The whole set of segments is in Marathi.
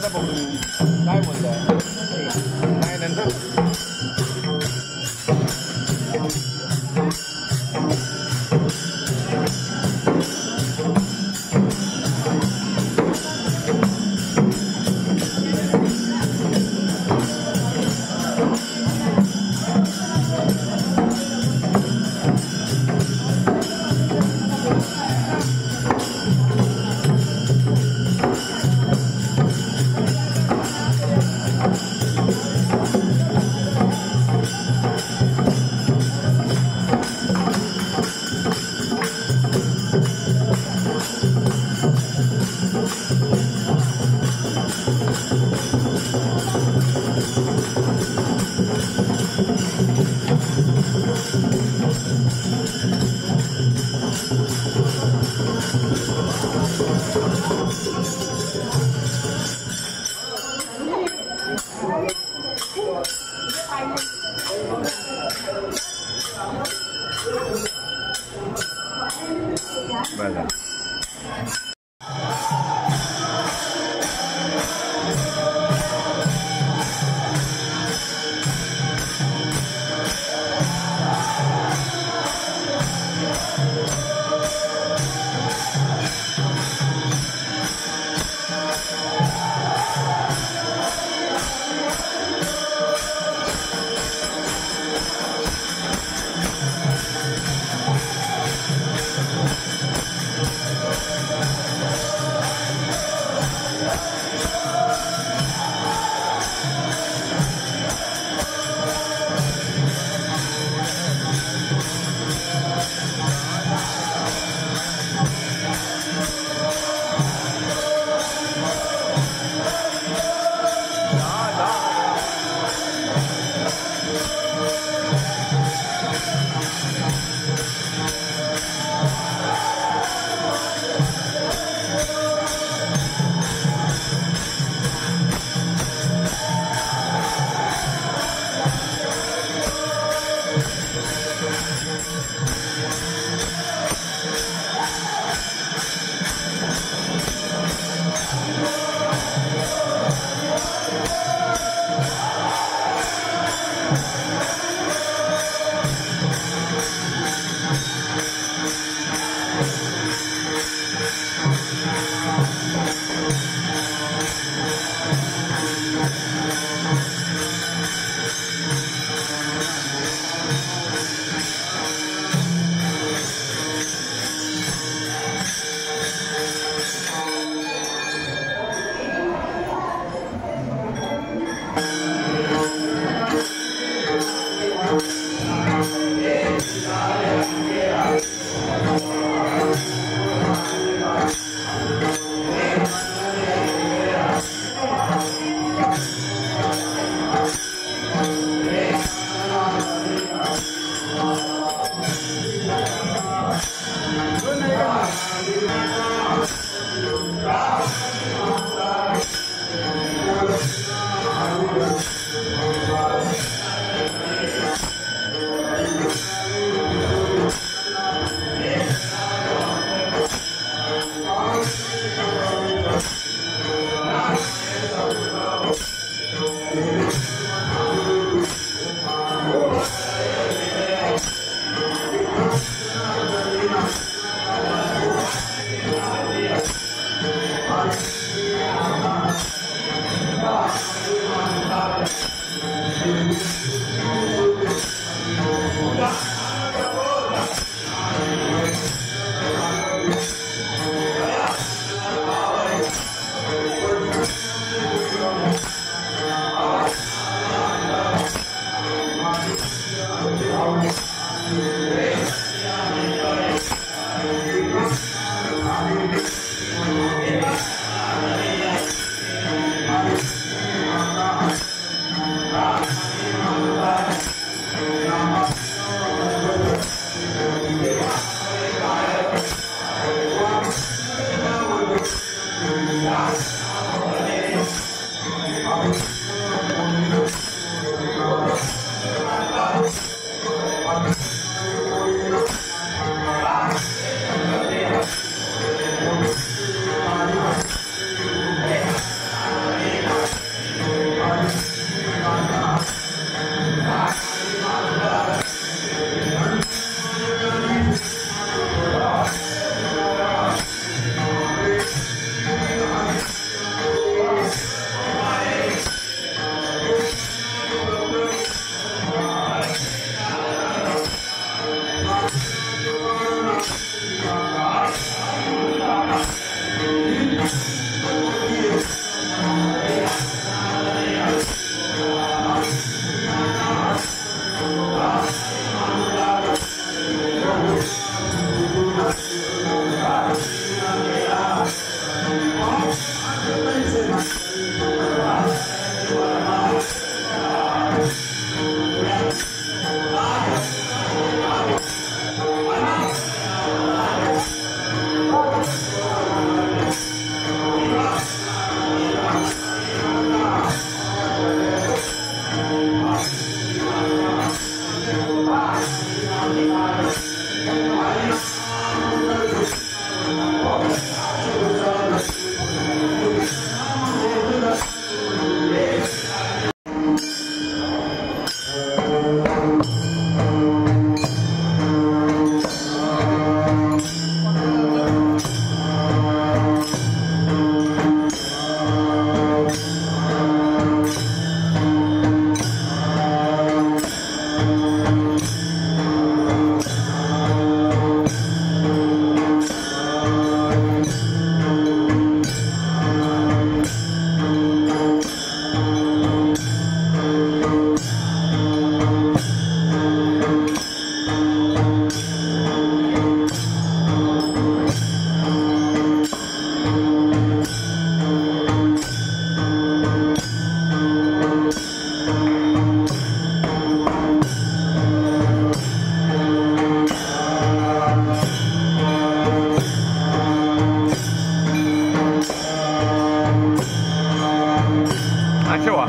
आता बघू काय बोलताय नाही नंतर बघा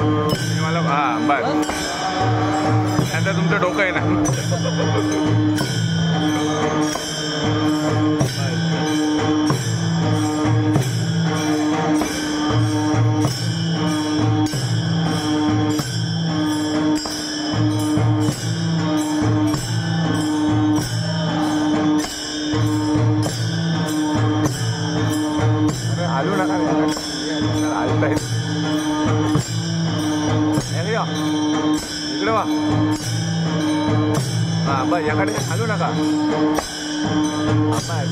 हे मला हां बस नंतर तुमचं डोकं आहे ना आलू नका आलताय इकडे वा हां बस याकडे आलू नका बस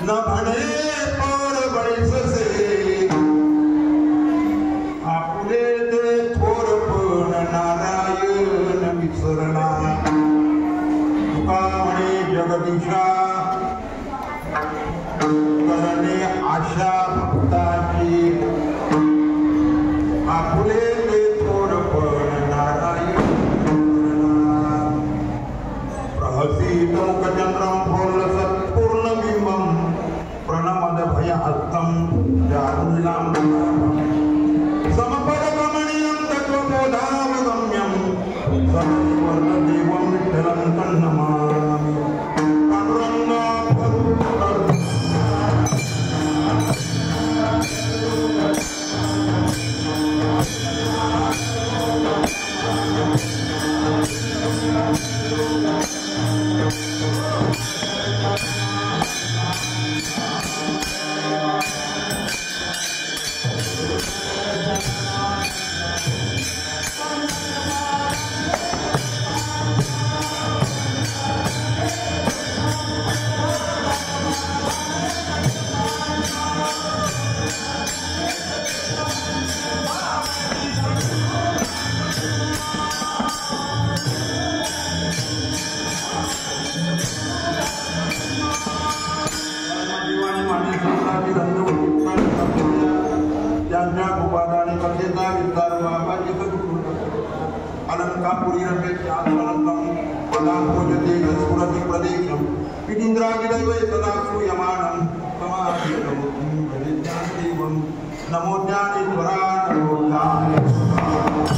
न भने पर बैससे आपुले ते थोर पण नारायण विसरला तुका म्हणे जगदीशा करणे आशा भक्ताची आपुले ते थोर पण नारायण प्रहसित मुखचंद्रम फोर्लसत् पूर्णबिंबम प्रणमद भयहस्तं जारुलां समपदकमणीयं तत्त्वबोधावगम्यं सदैवर्णदेवं विठ्ठलं तन्नमामि अलंकापुरी रमेश आत्मनंदम पदां भोजते स्फुरति प्रदेशम पितीन्द्रागिदैव सदा श्रूयमाणं समाधिनमोऽहं भजेज्ञानदेवं नमो ज्ञानेश्वरा नमो ज्ञानेश्वरा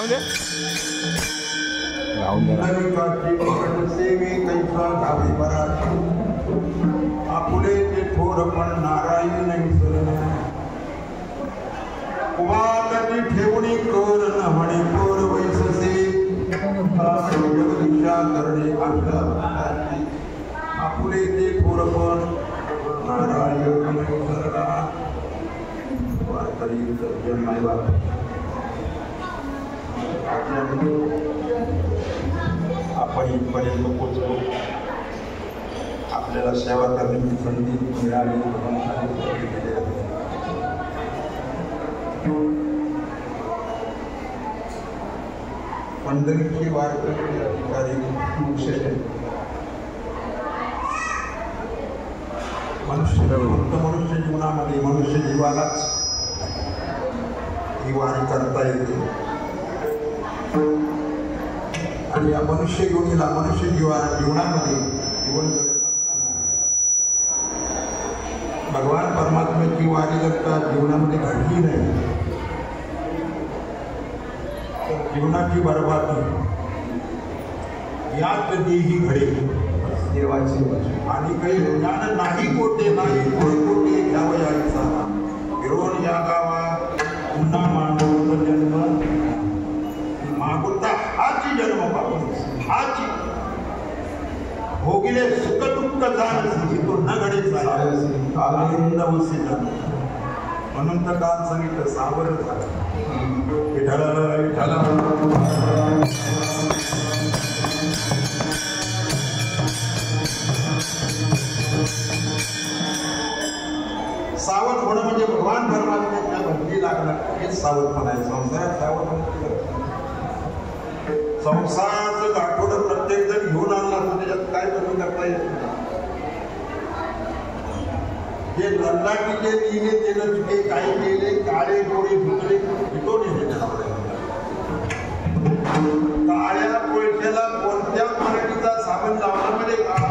राहून दे सेवी कैसा गावी मराठी आपुले ते थोर पण नारायण कुमारी ठेवणी कर न म्हणे कोर वैससे जगदीशा करणे आपला आपुले ते थोर पण नारायण वारकरी सज्जन मायबाप आपण इथपर्यंत पोचलो आपल्याला सेवा करण्याची संधी मिळाली पंढरीची वारकरी अधिकारी मनुष्य जीवनामध्ये मनुष्य जीवालाच ही वारी करता येते आणि या मनुष्य योनीला मनुष्य जीवनामध्ये जीवन भगवान परमात्म्याची वारी जर का जीवनामध्ये घडली नाही तर जीवनाची बरबादी याच देही घडेल देवाची आणि काही ज्ञान नाही कोटे नाही कोटे घ्यावयाचा फिरून या गावा पुन्हा मानव जन्म मागुता हाची जन्म पाहून हाची भोगिले सुख दुःख जाणसी तो न घडे आनंद वसित म्हणून तर काल सांगितलं सावर झालं विठ्ठल विठ्ठल सावध होणं म्हणजे भगवान परमात्म्याच्या भक्ती लागणं हेच सावध म्हणायचं संसारात सावध संसाराचं गाठोडं प्रत्येक जण घेऊन आणला तर त्याच्यात काय कमी करता येत नाही जे लल्लाटीचे लिहिले तेल चुके काय केले काळे डोळे धुतले तो नेले काळ्या कोळशाला कोणत्या मराठीचा साबण लावला म्हणजे काळा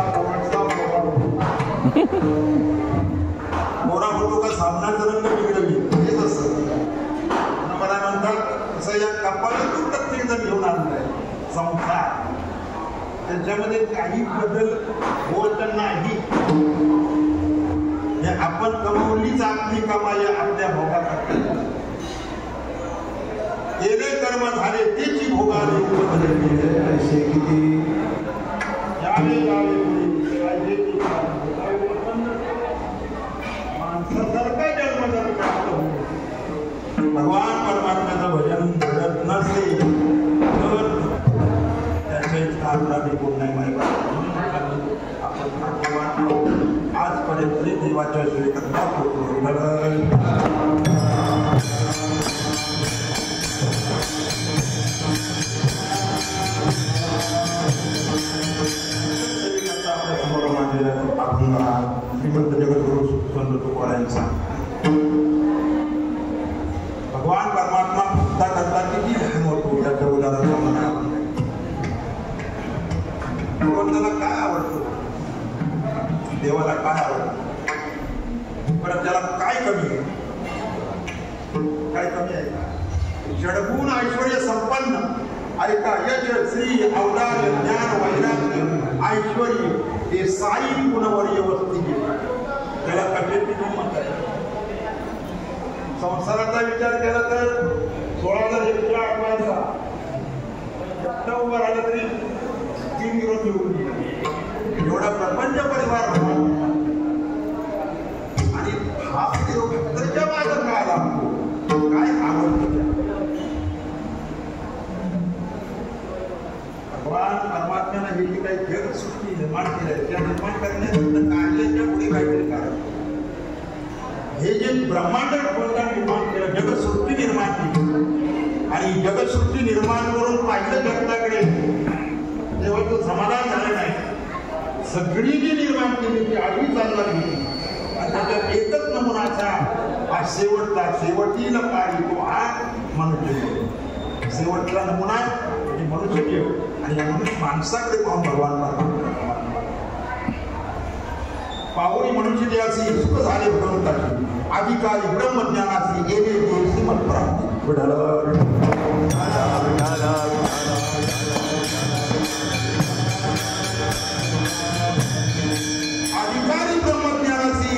मोरा होतो का साबणाचा रंग बिघडवी हेच असतं मला म्हणतात तसं या कपाळातून प्रत्येक जण घेऊन आणलाय संसार त्याच्यामध्ये काही बदल होत नाही हे आपण कमवलीच आपली कमाई आपल्या भोगासाठी केले कर्म झाले तेची भोगाले पैसे किती यावे यावे माणसासारखा जन्म जर भगवान परमात्म्याचं भजन घडत नसेल तर त्याचे स्थानला निघून नाही माहिती आपण आजपर्यंत देवाच्या श्रीकरता श्रीमंत जगद्गुरु संत तुकारामांचा भगवान परमात्मा भक्ता करता किती लहान होतो याचं उदाहरण मला भगवंताला काय आवडतं देवाला काय आवडतं पण त्याला काय कमी आहे काय कमी आहे जडगुण ऐश्वर्य संपन्न ऐका यश श्री औदार्य ज्ञान वैराग्य ऐश्वर्य हे साई गुणवर्य वस्ती त्याला कठीण म्हणतात संसाराचा विचार केला तर 16,108 उभं राहिलं तरी 3 विरोध निवडून एवढा प्रपंच परिवार आणि हा भक्ताच्या मागं काय लागतो काय आवडतं भगवान परमात्म्याने हे जी काही जग सृष्टी निर्माण केली त्या निर्माण करण्याचं कार्याच्या पुढे काहीतरी कारण हे जे ब्रह्मांड निर्माण केलं जगसृष्टी निर्माण केली आणि जगसृष्टी निर्माण करून पाहिलं जगताकडे तेव्हा तो समाधान झालं नाही सगळी जी निर्माण केली ती आडवी चालला गेली आणि त्याच्यात एकच नमुनाचा हा शेवटचा शेवटीला पाळी तो हा मनुष्य शेवटचा नमुना म्हणजे मनुष्य जीव आणि या मनुष्य माणसाकडे पाहून भगवान पाहुणी मनुष्य देवाची सुख झाले भगवंताची अधिकारी ब्रह्मज्ञानाची गेले श्रीमत प्राप्ती अधिकारी ब्रह्मज्ञानाची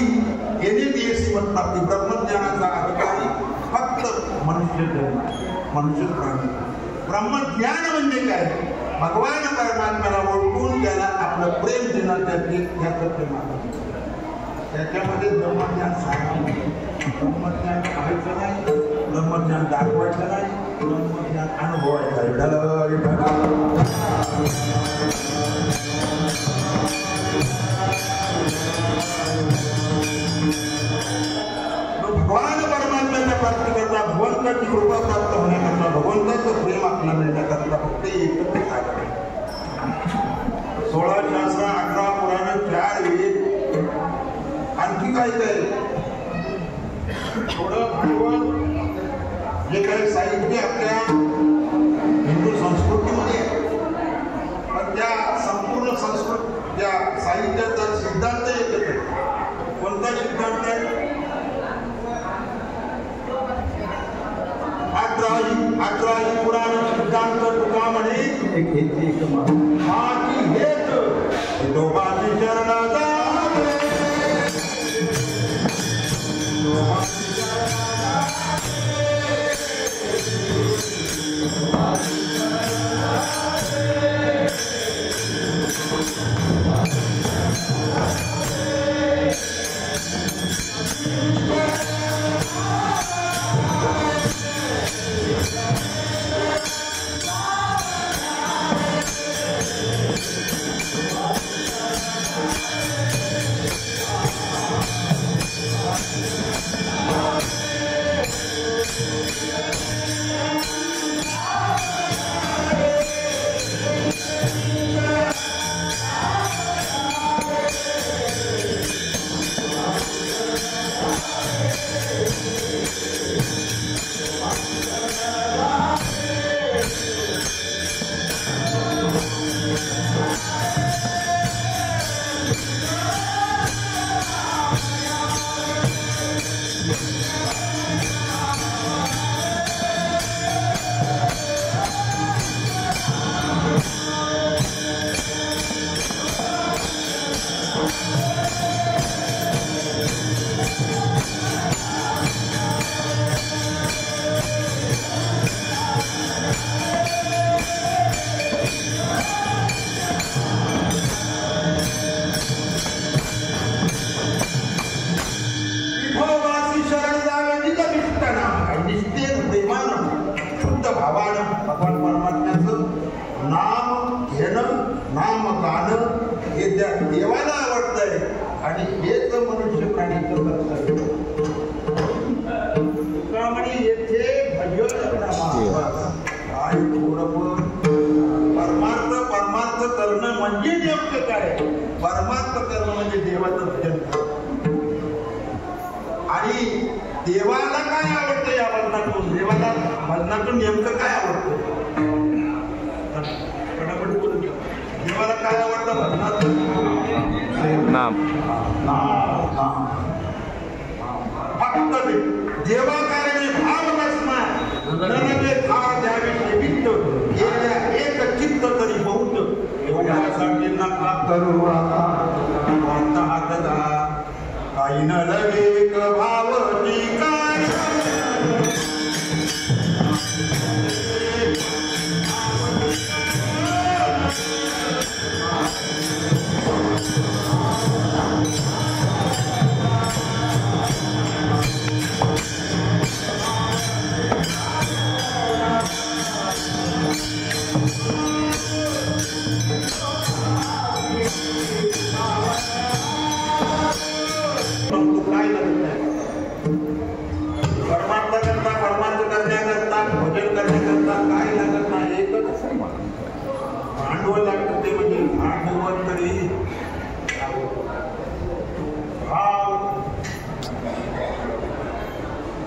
NADC म्हणतात की ब्रह्मज्ञानाचा अधिकारी फक्त मनुष्य प्राणी. ब्रह्मज्ञान म्हणजे काय? भगवान परमात्म्याला ओळखून त्याला आपलं प्रेम देणं त्याचं प्रेम. त्याच्यामध्ये ब्रह्मज्ञान सांगणं, ब्रह्मज्ञान पाहायचं नाही, ब्रह्मज्ञान दाखवायचं नाही, ब्रह्मज्ञान अनुभवायचं. भगवान परमात्म्याच्या प्राप्तीकरता, भगवंताची कृपा प्राप्त होण्याकरता, भगवंताचं प्रेम आपल्याला मिळण्याकरता फक्त एकच आहे. 16 शास्त्र, 18 पुराण, 4 वेद, आणखी काय काय थोडं भांडवल जे काही साहित्य आपल्या हिंदू संस्कृतीमध्ये आहे, पण त्या संपूर्ण त्या साहित्याचा सिद्धांत एकच आहे. कोणता सिद्धांत आहे? 18 पुराण सिद्धांत तुका म्हणे माती हेत दोबाची शरणाचा भगवान परमात्म्याचं नाम घेणं, नाम गाणं हे त्या देवाला आवडतंय आणि हेच मनुष्य प्राणीचं कर्तव्य. त्यामुळे येथे भजन काय परमार्थ करणं म्हणजे नेमकं काय? परमार्थ करणं म्हणजे देवाचं भजन. आणि देवाला काय आवडतं या भजनातून? देवाला भजनातून नेमकं काय आवडतं? पटापट बोलून घ्या. देवाला काय आवडतं भजनातून? नाम. फक्त देवाकारणे भाव नसणार, नरके भाव द्यावे निमित्त, एक चित्त तरी बहुत. एवढ्यासाठी नका करू आता हातदा काही न लगे भाव काय. भांडवल लागतं ते म्हणजे भांडवल तरी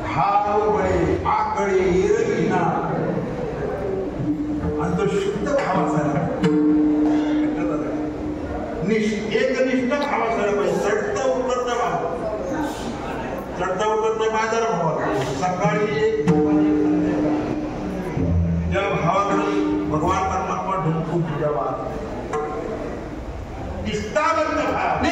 भाव बळे आकळे इरविना आणि तो शुद्ध भाव असायला एकनिष्ठ भाव असायला पाहिजे. चढता उतरता भाव, चढता उतरता बाजार भाव. सकाळी एक ज्या भगवान परमात्मा ढुंकून तुझ्या वाद निष्ठावंत भाव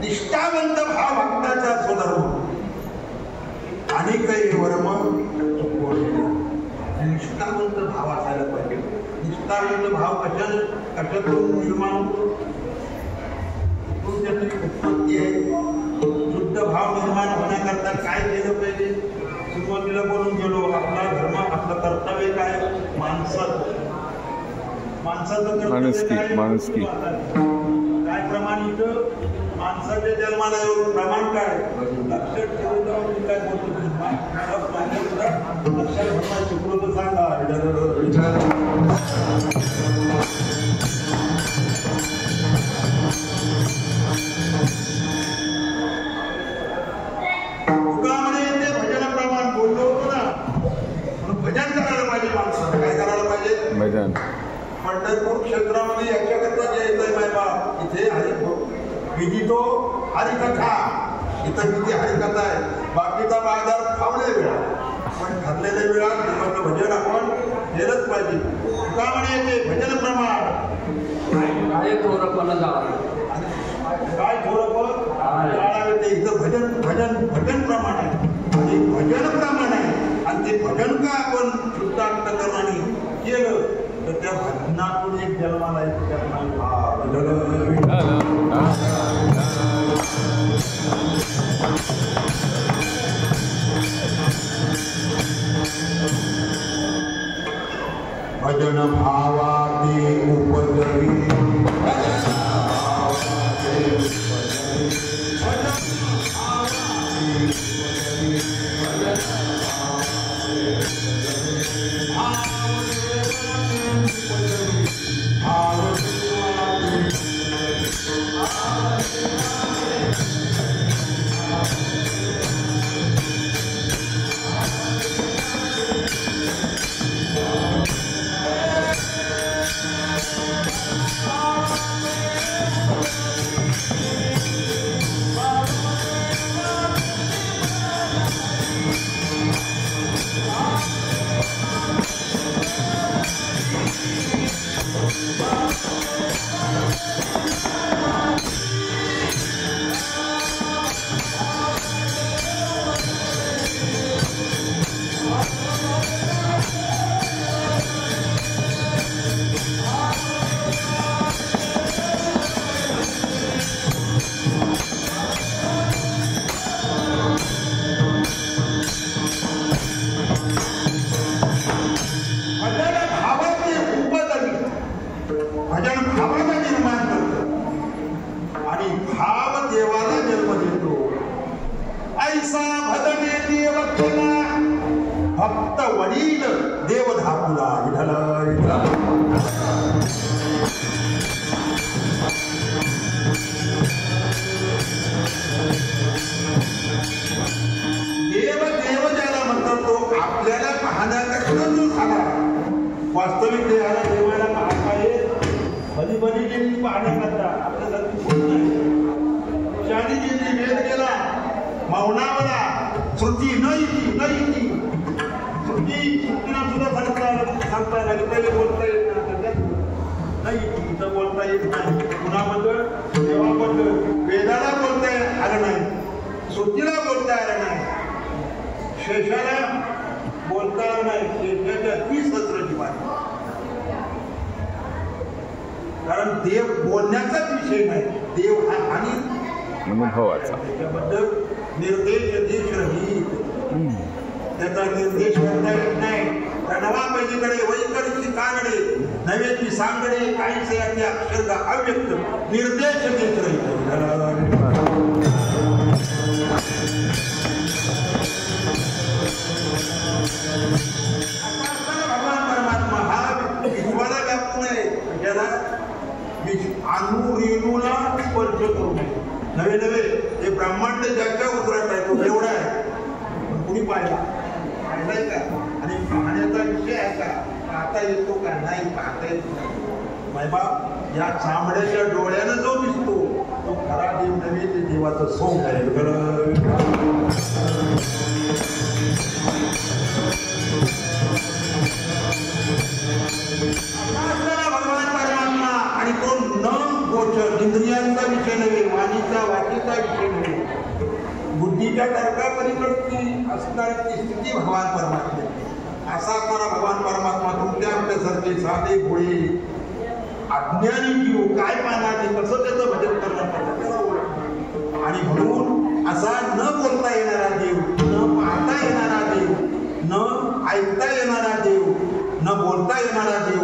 निष्ठावंत भाव भक्ताचा स्वधर्म आणि काही वर्म निष्ठावंत भाव असायला पाहिजे. निष्ठावंत भाव कशातून निर्माण होतो? त्याची उत्पत्ती आहे. शुद्ध भाव निर्माण होण्याकरता काय केलं पाहिजे? सुरुवातीला बोलून गेलो, आपला धर्म, आपलं कर्तव्य काय? माणसाचं माणुसकी काय प्रमाण इथं माणसाच्या जन्माला येऊन प्रमाण काय? लक्षात ठेवून मी काय बोलतो लक्षात ठेवता शिकलो तर सांगा. तुकामध्ये ते भजन प्रमाण बोललो होतो ना, भजन करायला पाहिजे. माणसाला काय करायला पाहिजे? भजन. पंढरपूर क्षेत्रामध्ये याच्याकरता जे येतंय मायबा, इथे विधी हरिकथा, इथं किती हरिकथा आहे. बाकीचा बाजार फावले वेळा, पण ठरलेल्या वेळात देवाचं भजन आपण केलंच पाहिजे. तुकामध्ये येते भजन प्रमाण काय थोरपण जाळावे ते इथं भजन प्रमाण आहे आणि भजन प्रमाण आहे. आणि ते भजन का आपण शुद्ध अंतःकरणाने केलं तर त्या भजनातून एक जन्माला भजन भावाती उपजवी केला भक्त वडील देव धापुला विठ्ठल विठ्ठल. देव देव ज्याला म्हणतात तो आपल्याला पाहण्याकडून जो झाला वास्तविक देवाला देवाला पाहता येत भली भली गेली पाहण्याकरता आपल्याला शादी गेली वेद गेला मौनावला श्रुती न इति श्रुतीला सुद्धा सांगता लागेल पहिले बोलता येत नाही इथं बोलता येत नाही कुणाबद्दल देवाबद्दल वेदाला बोलता आलं नाही श्रुतीला बोलता आलं नाही शेषाला बोलता आलं नाही शेषाच्या 30 सत्राची बात कारण देव बोलण्याचाच विषय नाही देव हा आणि अनुभवाचा त्याबद्दल निर्देश देश रहित त्याचा निर्देश करता येत नाही त्या नवापैकीकडे वैकरची कानडे नव्याची सांगडे काहीसे याचे अक्षरदा अव्यक्त निर्देश देत रहित. भगवान परमात्मा हा विश्वाला व्यापून आहे ज्याला अणू रेणूला स्पर्श करू नये. नवे नवे हे ब्रह्मांड ज्याच्या उतरत आहे तो एवढा आहे कुणी पाहिलाय का आणि पाहण्याचा विषय आहे का पाहता येतो का नाही पाहता येतो मायबाप या चांबड्याच्या डोळ्यानं जो दिसतो तो खरा देव नव्हे ते देवाचं सोंग आहे. भगवान परमात्मा आणि तो न गोचर इंद्रियांचा विषय नव्हे वाणीचा वाचीचा विषय नव्हे बुद्धीच्या तर्कापलीकडची असणारी स्थिती भगवान परमात्मा असा असणारा भगवान परमात्मा तुमच्या आमच्यासारखे साधे भोळे अज्ञानी जीव काय पाहणार कसं त्याचं भजन करणं पडतं आणि म्हणून असा न बोलता येणारा देव न पाहता येणारा देव न ऐकता येणारा देव न बोलता येणारा देव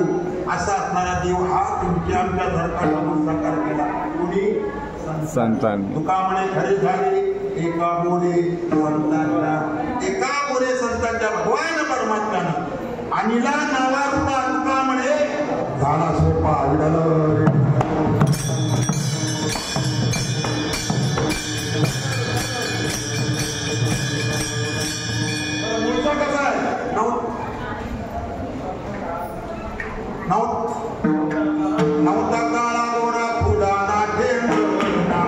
असा असणारा देव हा तुमच्या आमच्या धर्मासमोर साकार केला कोणी संतांनी. तुका म्हणे खरे झाले एका बोले संतांच्या भगवान परमात्म्यानं अनिला नावा रूपा तुका म्हणे झाला सोपा मूळचा कसा आहे नवता काळा गोडा फुलाना ठेवणा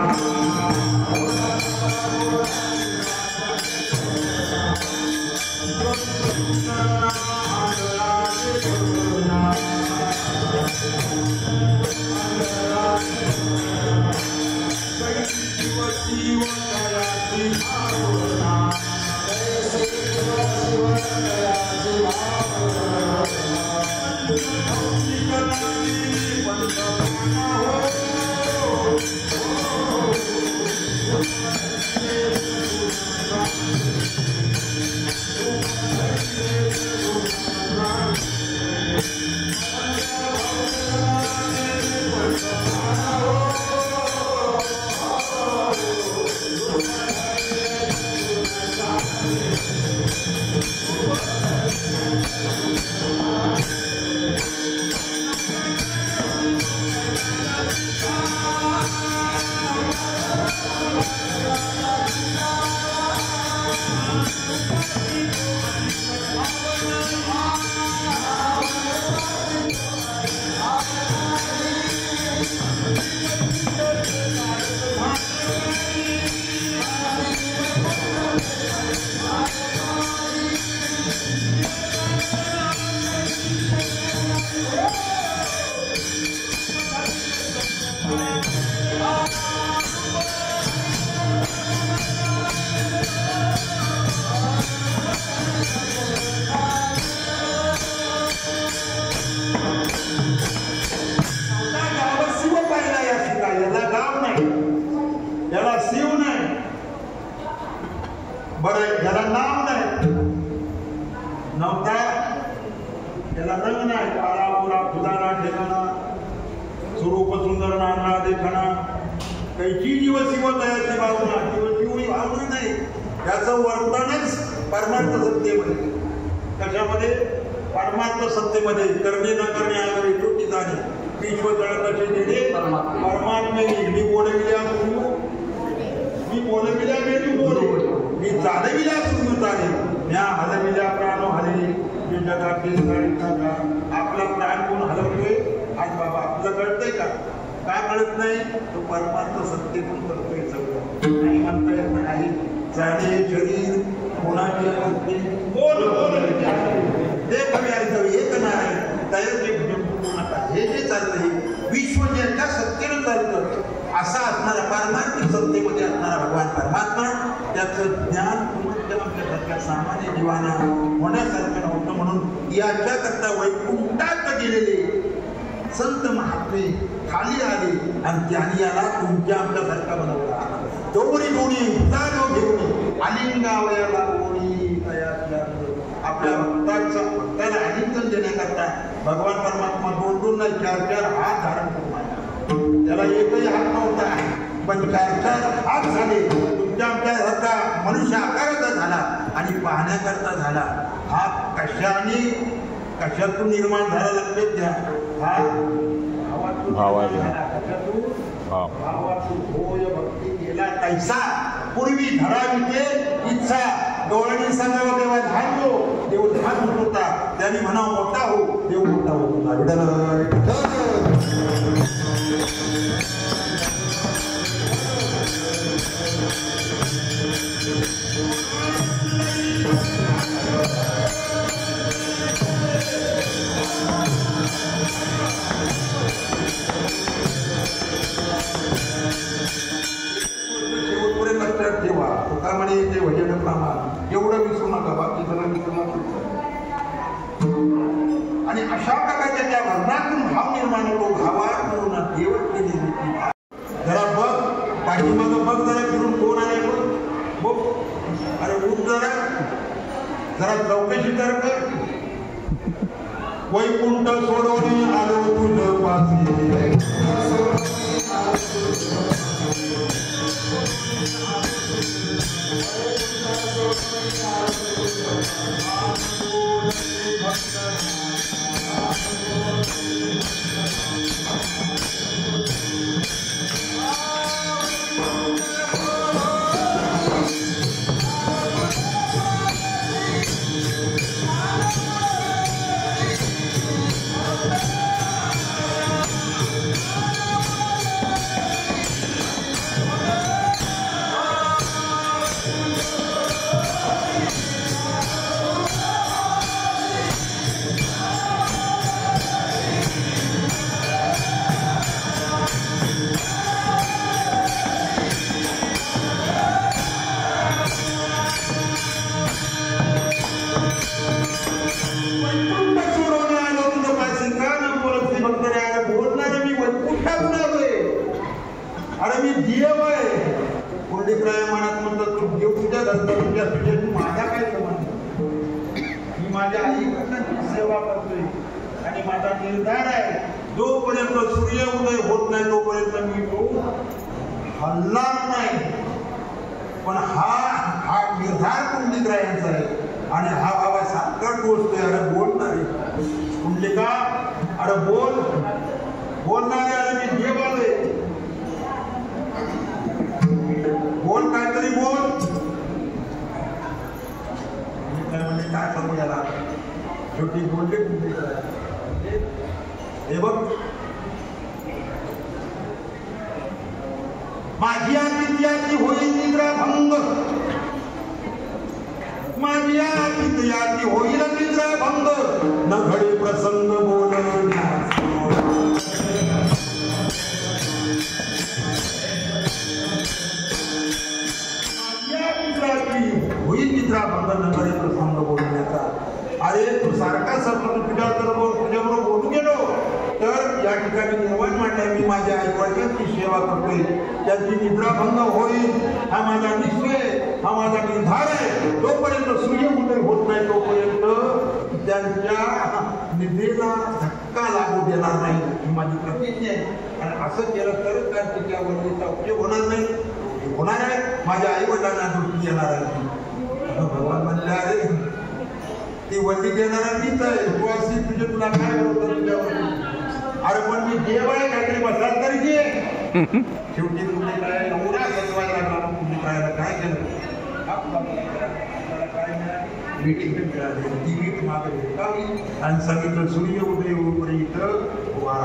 बरं याला नाव नाही नव्हता याला रंग नाही काळा गोरा खुदाना ठेकाना स्वरूप सुंदर नाना देखना कैची जीव शिव तयाची भावना जीव जीव भावना नाही याचं वर्तनच परमार्थ सत्तेमध्ये. कशामध्ये? परमार्थ सत्तेमध्ये. करणे न करणे आगळे टोटी जाणे, विश्व जळ कसे देणे परमात्म्याने. मी बोलविल्या तू, मी बोलविल्या मेरी बोले, मी चालविल्या तू चाले, म्या हलविल्या प्राण हले, मी जगातील का. आपला प्राण कोण हलवतोय? आज बाबा आपलं कळतंय का? का कळत नाही? तो परमार्थ सत्तेतून करतोय सगळं. नाही म्हणता येत नाही. जाणे शरीर कोणाचे बोल बोल ते कवी ऐकावे एक नाही तयार नका. हे जे चाललंय विश्व ज्याच्या सत्तेनं चालतं असा असणारा पारमार्थिक सत्तेमध्ये असणारा भगवान परमात्मा, त्याचं ज्ञान आमच्यासारख्या सामान्य जीवाना होण्यासारखं नव्हतं. म्हणून याच्याकरता वैकुंठात गेलेले संत महात्मे खाली आले आणि त्यांनी याला तुमच्या आमच्यासारखा बनवला. दोरी दोन्ही उदारो घेऊन आलिंगावयाला कोणी तयार. आपल्या भक्ताला आलिंगन देण्याकरता भगवान परमात्मा दोन दोन नाही 4-4 हात धारण करून आला. त्याला एकही हात नव्हता, पण 4-4 हात झाले. तुमच्या आमच्यासारखा मनुष्य आकाराचा झाला आणि पाहण्याकरता झाला. हा कशातून निर्माण झाला लक्षात घ्या. हा भावातून होय भक्ती केला तैसा. पूर्वी धराविते इच्छा डोळ्यांनी सांगावं तेव्हा धावतो, देव धान होत होता. त्याने म्हणावं मोठा हो, देव मोठा होत होता. ठेवा तुका म्हणे ते भजन प्रमाण एवढं विसरू नका, बाकी सगळं विसरू नका. आणि अशा प्रकारच्या त्या वर्णातून भाव निर्माण होतो. भावात करून देवत्व निर्मिती. जरा बघ पाठीमागं बघ, जरा फिरून कोण आहे बघ. अरे उठ जरा चौकशी कर. वैकुंठ सोडवणे आलो तुझ पासी. अरे मी देव आहे. पंडितराय मनात म्हणतात तू देव तुझ्या तुझ्या माझा काय संबंध? मी माझ्या आईकडनं सेवा करतोय आणि माझा निर्धार आहे जोपर्यंत सूर्य उदय होत नाही तोपर्यंत मी तो हलणार नाही. पण हा निर्धार पंडितरायांचा आहे. आणि हा बाबा सारखा टोचतोय. अरे बोल नाही पुंडलिका, अरे बोलणारे. अरे मी देव आलोय, बोल काहीतरी बोल. म्हणजे काय सांगू याला, शेवटी बोलले. हे बघ माझी आतिथ्याची होईल निद्रा भंग. माझी आतिथ्याची होईल निद्रा भंग. न घडे प्रसंग बोल होईल निद्रा भंग. न घडे प्रसंग बोलण्याचा. अरे तू सारखा सर्व तुझ्याबरोबर बोलू गेलो तर या ठिकाणी निर्माण मांडला. मी माझ्या आईवडिलांची सेवा करतोय, त्यांची निद्राभंग होईल हा माझा निश्चय, हा माझा निर्धार आहे. जोपर्यंत सूर्य उदय होत नाही तोपर्यंत त्यांच्या निद्रेला धक्का लागू देणार नाही ही माझी प्रतिज्ञा आहे. आणि असं केलं तरच काय तिच्या वडीचा उपयोग होणार नाही. होणार आहे माझ्या आई वडिलांना दृष्टी येणार आहे. भगवान म्हणले वल्ली देणारा मीच आहे. तू अशी तुला काय होतं तुझ्यावर? अरे पण मी देव आहे, काहीतरी बसाल तरी घे. शेवटी तुम्ही काय एवढा सजवायला लागला, तुम्ही काय केलं? मीटिंग मिळाली, ती मीट मागे भेटावी आणि सांगितलं सूर्य उदय होईपर्यंत उभा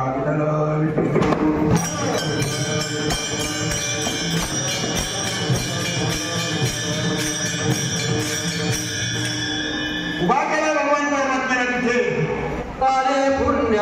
केला भगवान परमात्म्याला तिथे. काले पुण्य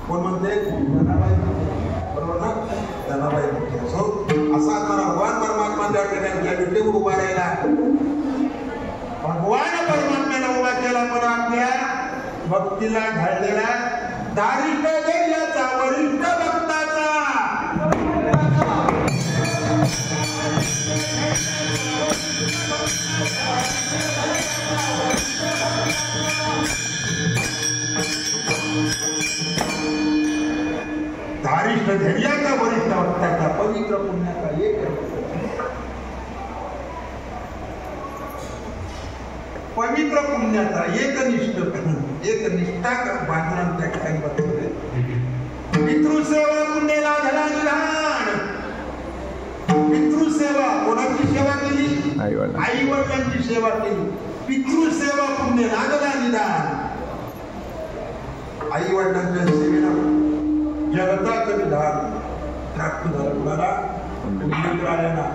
कोण म्हणते बरोबर ना? असा भगवान परमात्मा त्या ठिकाणी विठ्ठल उभा राहिला. भगवान परमात्म्याला उभा केला, पण आपल्या भक्तीला घडलेला दारिष्ट देवाचा वरिष्ठ भक्ताचा धारिष्ठ धैर्याचा वरिष्ठ भक्ताचा पवित्र पुण्याचा पवित्र पुण्याचा एकनिष्ठा बांधून त्या ठिकाणी बसवले. पितृसेवा पुण्याला झाला निधान. पितृसेवा कोणाची सेवा केली? आई वडिलांची सेवा केली. पितृसेवा पुण्य लागला निधान. आई वडिलांच्या सेवेला जगताचं विधान प्राप्त झालं. कुणाला? पुण्यरायांना.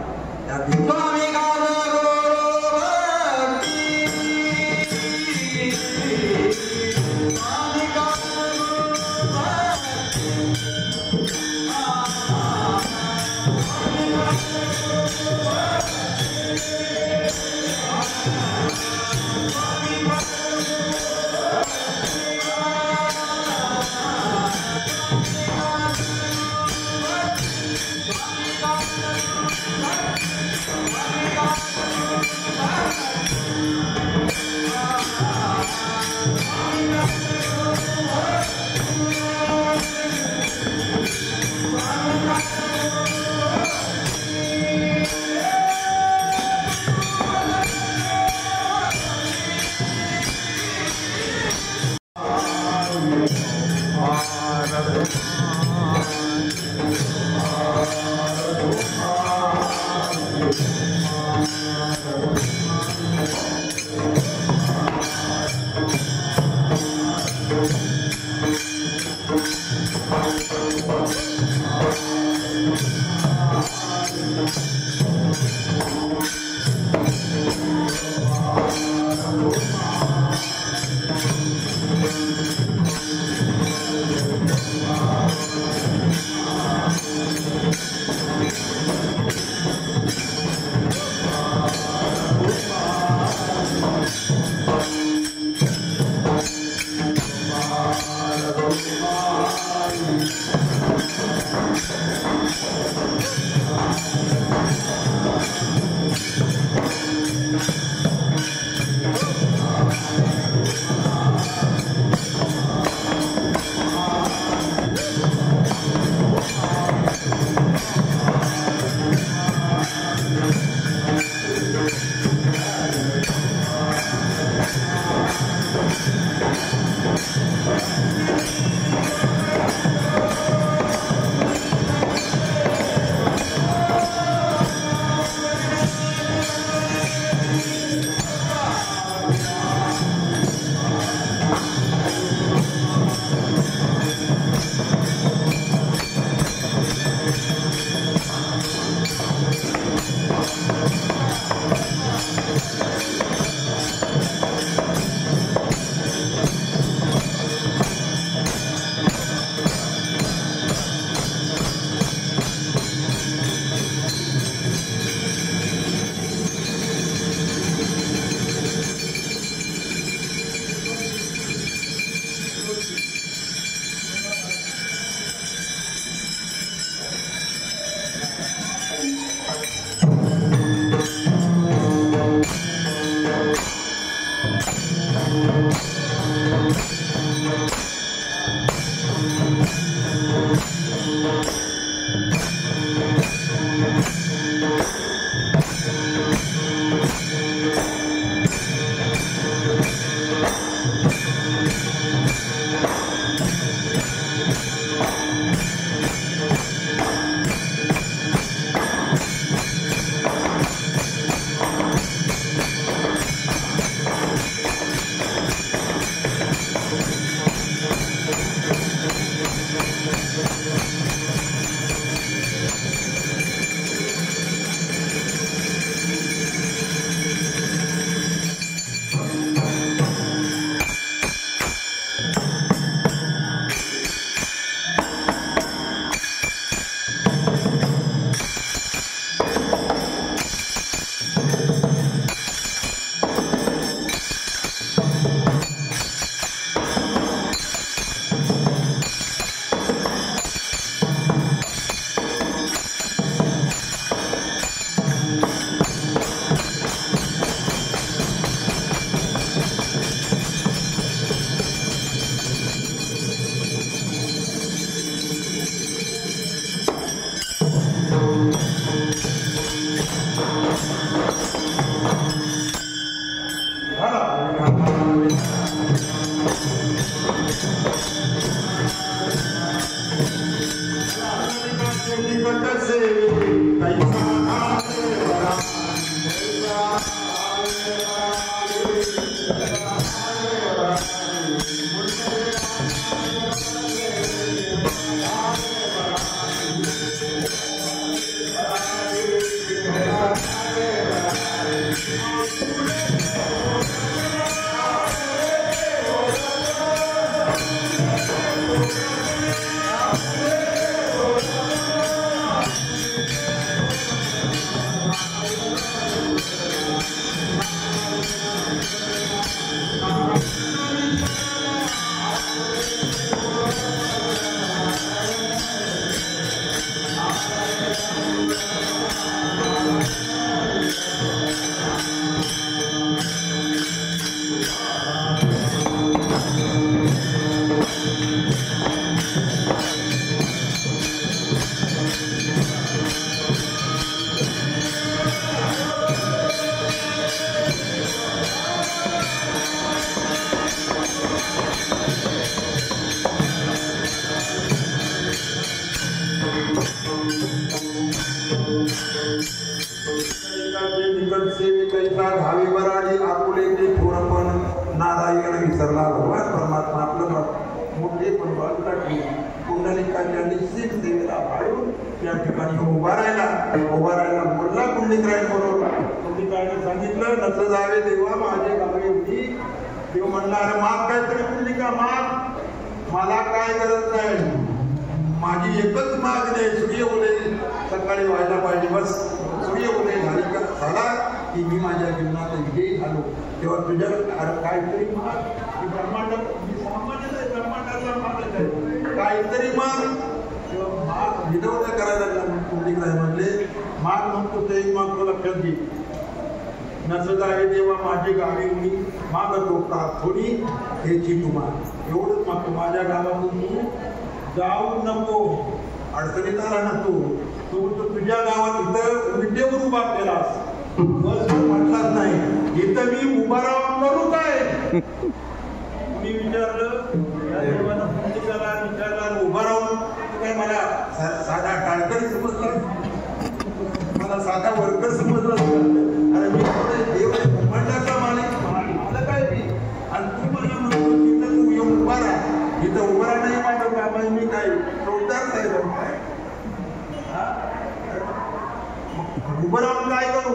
घावी बराडी आपुले ते थोरपण नारायण विसरला भगवान परमात्मा आपलं मोठे पण बाजूला ठेवून पुंडलिकाच्या निश्चित देवीला भाळून त्या ठिकाणी उभा राहिला बोलला पुंडलिकराय बरोबर. पुंडलिकाने सांगितलं नसं जावे देवा माझे गावे होती. देव म्हणला अरे माग काहीतरी पुंडलिका माग, मला काय गरज नाही, माझी एकच मागणी आहे सूर्य उदय सकाळी व्हायला पाहिजे, बस सूर्य उदय झाला की मी माझ्या जीवनात विजयी झालो. तेव्हा तुझ्या काहीतरी माग की ब्रह्मांडाचा मागच आहे, काहीतरी माग. तेव्हा माग विनवण्या करायला लागला. पुंडलिकराय म्हणले माग म्हणतो ते माग तो लक्षात घे. नसं जावे देवा माझी गावी मी मागतो प्रार्थोनी हेची तुम्हा एवढंच मागतो. माझ्या गावातून तू जाऊ नको, अडचणीत आला नको. तू तुझ्या गावात इथं विटेवर उभा केलास, म्हटलाच नाही इथं मी उभा राहून करू काय. मी विचारलं या देवानं पुंडलिकाला विचारला उभा राहून काय मला साधा टाळकरी समजला, मला साधा वर्कर समजला. अरे मी देव ब्रह्मांडाचा मालिक, मला काय बी. आणि तू मला म्हणतो तिथं तू येऊन उभा राहा, इथं उभा नाही माझं काम, मी काय जोरदार साहेब काय उभं राहून काय करू.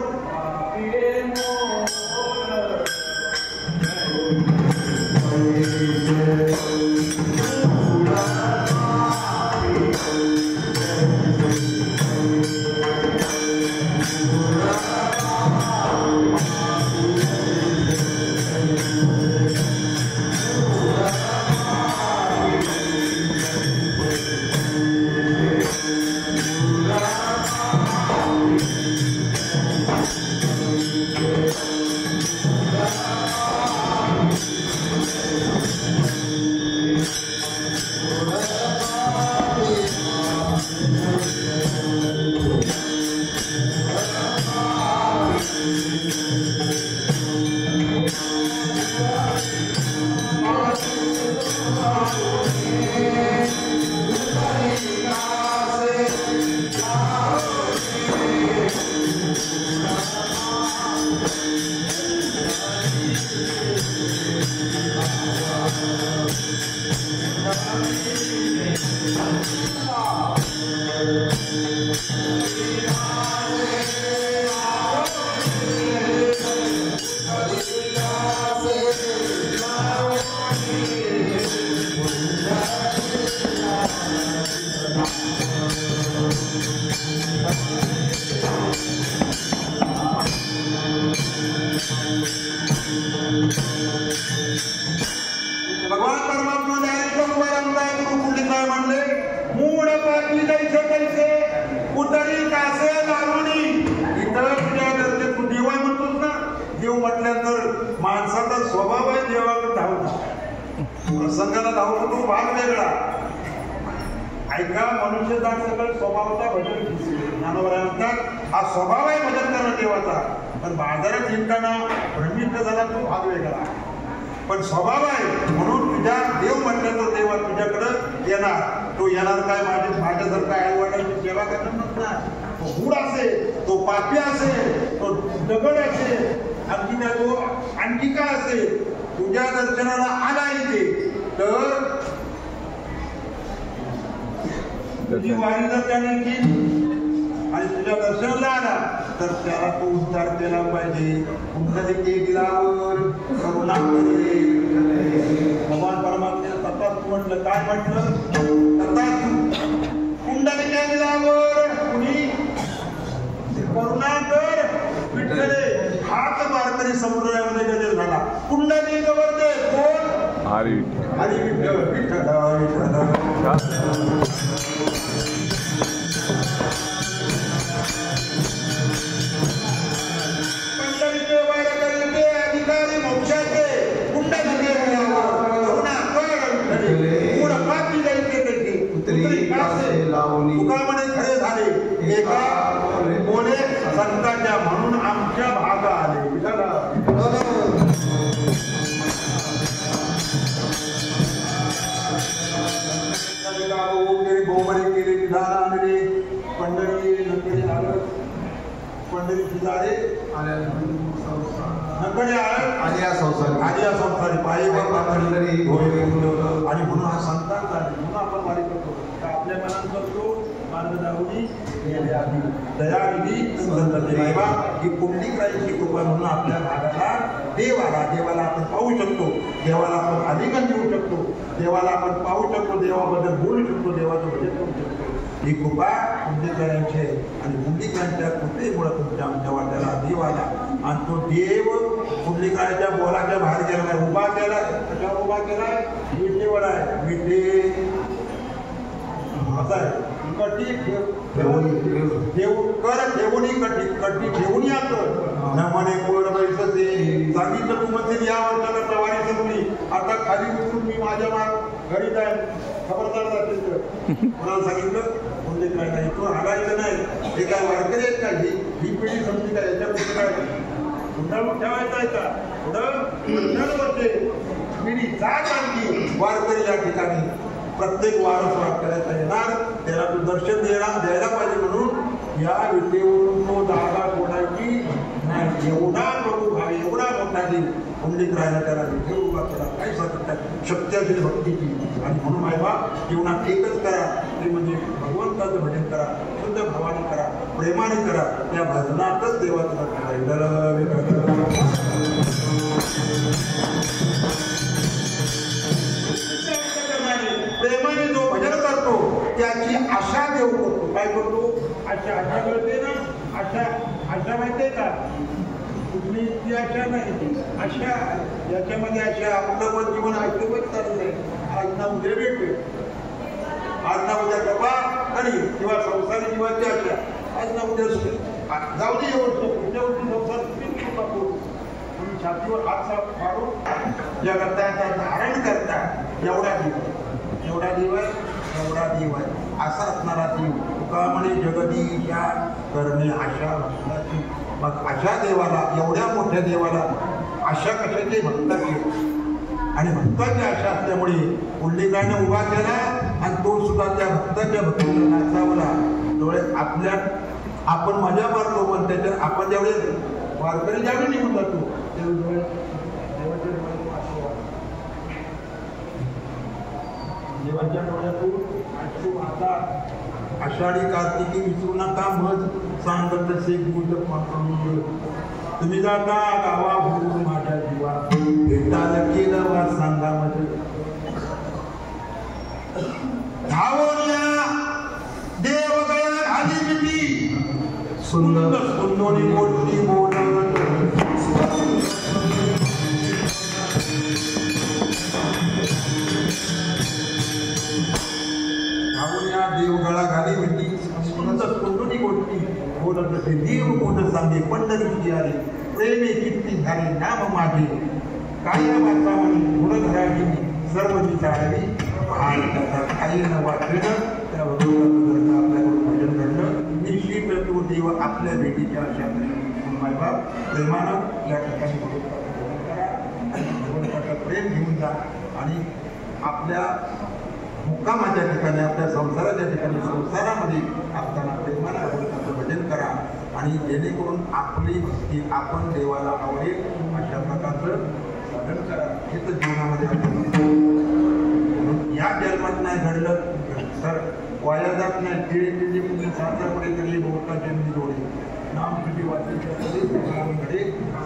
भगवान परमात्मा म्हणले मूड पाठी जायचे कैसे उतरी कासे लावणी. इतर तू देवा म्हणतोस ना, देव म्हटल्यानंतर माणसाचा स्वभाव आहे देवाकडे धावतो, प्रसंगाला धावतो, तो भाग वेगळा. ऐका, मनुष्यचा सगळं स्वभावाचा भजन ज्ञानोबा म्हणतात हा स्वभाव आहे भजन करणं देवाचा. पण बाजारात हिंडताना भ्रमिष्ट झाला तो भाग वेगळा. पण स्वभाव आहे म्हणून तुझ्या देव म्हटलं तर देवा तुझ्याकडं येणार. तो येणार काय, माझ्यासारखा आई वडिलांची सेवा करणार नसणार. तो हुड असेल, तो पापी असेल, तो दगड असेल, आणखी काय असेल, तुझ्या दर्शनाला आला इथे तर तुझी वारी जर त्याने केली आणि तुझ्या दर्शनाला आला तर त्याला तो उद्धार केला पाहिजे. कुंडलिके दिलावर करुणा करे. भगवान परमात्म्याने तथाच म्हटलं, काय म्हटलं, तथाच कुंडलिके दिलावर कुणी करुणा कर विठ्ठले. हात वारकरी समुद्रामध्ये गजर झाला. कुंडली गवरते कोण, हरी हरी विठ्ठल विठ्ठल. खरे झाले एका बोले संतांच्या म्हणून आमच्या भागा आले. गोमरे केले विधान आणले. पंढरी नकडे आलं, पंढरी फिजारे नकडे आल्या संसारी पायी आणि म्हणून हा संतान झाले. म्हणून आपण वारी करतो. आपल्या मनात करतो मार्गदारुणी दयाविधी देवा ही पुंडलिकाची कृपा म्हणून आपल्या भागाला देवाला आपण पाहू शकतो, देवाला आपण आलिंगन देऊ शकतो, देवाला आपण पाहू शकतो, देवाबद्दल बोलू शकतो, देवाचं भजन करू शकतो. ही कृपा पुंडलिकांची आहे आणि पुंडलिकांच्या कृपेमुळे तुमच्या आमच्या वाट्याला देव आला. आणि तो देव पुंडलिकाच्या बोलाच्या बाहेर गेला नाही, उभा केलाय. कशावर उभा केलाय? विटेवर आहे. विटे कटी ठेवून याचं न म्हणे कोण बैसते. सांगितलं तू म्हणजे या वर्षाला प्रवारी जमली, आता खाली उतरून मी माझ्या घरी जाईल, खबरदार जातील. कोणाला सांगितलं म्हणजे काय नाही, तो हालायचं नाही. हे काय वारकरी आहेत का? ही पिढी समजी काय याच्या पुढे काय गुंडाळून ठेवायचं आहे का? पुढं होते पिढी जात आणखी वारकरी या ठिकाणी प्रत्येक वारस करायचा येणार, त्याला तू दर्शन द्यायला पाहिजे. म्हणून या विटेवरून तो दागा कोणाची नाही. एवढा प्रभू भाव, एवढा मोठा देव पुंडलिक राहायला त्याला विठे उभा केला. काही सांगतात शक्ती असेल भक्तीची. आणि म्हणून मायबा जीवनात एकच करा, ते म्हणजे भगवंताचं भजन करा, शुद्ध भावाने करा, प्रेमाने करा. त्या भजनातच देवाचं प्रेमाने जो भजन करतो त्याची आशा देव करतो. काय करतो? आशा कळते ना. आशा माहितीये का? कुठली ती आशा नाही, आशा याच्यामध्ये आशा. आपलं पण जीवन ऐकलं चालू नाही. आज ना उद्या भेटू, आज ना उद्या डबा आणि किंवा संसारी जीवाची आशा. आज ना उद्या जाऊ दे पुढच्या वर्षी संसार म्हणून छातीवर हात मारून या करता धारण करतात. एवढा देव आहे असा असणारा देव. तुका म्हणे जगदीशा करणे आशा भक्ताची. मग अशा देवाला, एवढ्या मोठ्या देवाला आशा कशाची? भक्ताची. आणि भक्ताची आशा असल्यामुळे पुंडलिकाने उभा केला आणि तो सुद्धा त्या भक्ताच्या भक्तीला नाचावला. डोळे आपण मजा मारतो, पण त्याच्या आपण जेवढे वारकरी ज्यावेळी निघून जातो त्यावेळी देवाच्या डोळ्यातून अश्रू वाहतात. आषाढी कार्तिकी विसरू नका मज सांगत से गुज पांडुरंग. तुम्ही जाता गावाभरून माझ्या जीवा भेटायला केलं वा सांगा मज. धावून या देवगया घाली मिठी सुंदर सुंदरी मोठी बोलत. देवगळा घाली मिठी सुंदर सुंदरी गोष्टी बोलत ते देव बोलत सांगे पंढरीची आली प्रेमे किती झाले नाम माझे. काय वाचा म्हणी गुण घरावी सर्व विचारावी भान काही न वाटलं त्या भगवंताचं आपल्याकडून भजन घडलं. निश्चित तो देव आपल्या भेटीच्या अशा मायबाप प्रेमानं या ठिकाणी भगवंताचं प्रेम घेऊन जा आणि आपल्या मुक्कामाच्या ठिकाणी आपल्या संसाराच्या ठिकाणी संसारामध्ये असताना प्रेमानं भगवंताचं भजन करा आणि जेणेकरून आपली भक्ती आपण देवाला आवडेल अशा प्रकारचं साधन करा. हे तर जीवनामध्ये म्हणून या जन्मात नाही घडलं तर वाया जात नाही. तिळे तिळे पुण्य शास्त्रापुढे करले बहुता जन्मी जोडे नाम तुझी वाचले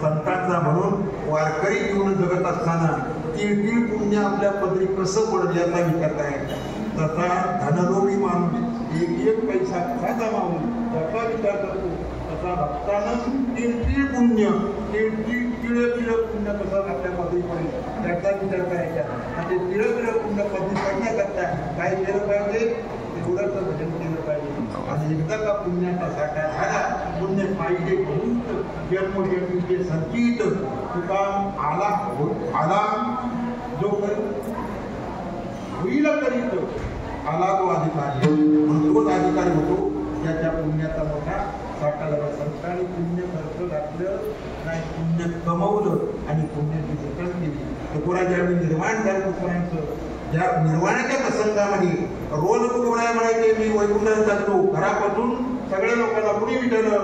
संतांचा म्हणून वारकरी जीवन जगत असताना तीळ पुण्य आपल्या पदरी कसं पडलं याचा विचार करायचा. तसा धनलोभी माणूस एक पैसा कसा जमावून त्याचा विचार करतो. तसा भक्तानं तीळ पुण्य तिळ पुण्य कसं आपल्या पदरी पडेल त्याचा विचार करायचा. म्हणजे तिळ पुण्य पदरी पडण्याकरता काय केलं पाहिजे तेवढंच भजन केलं पाहिजे. आणि एकदा का पुण्याचा साठा झाला पुण्य पाहिजे म्हणून जन्मजन्मीचे संचित तुका आला जो होईल करीत आला तो अधिकारी म्हणून तोच अधिकारी होतो त्याच्या पुण्याचा मोठा साठा झाला. संतांनी पुण्य खर्च घातलं नाही पुण्य कमवलं आणि पुण्याची जतन केली. तुकोरा ज्यावेळी निर्माण झालं तुकोरांचं या निर्वाणाच्या प्रसंगामध्ये रोज तुकोराय म्हणायचे मी वैकुंठाला जातो घरापासून सगळ्या लोकांना कुणी विचारलं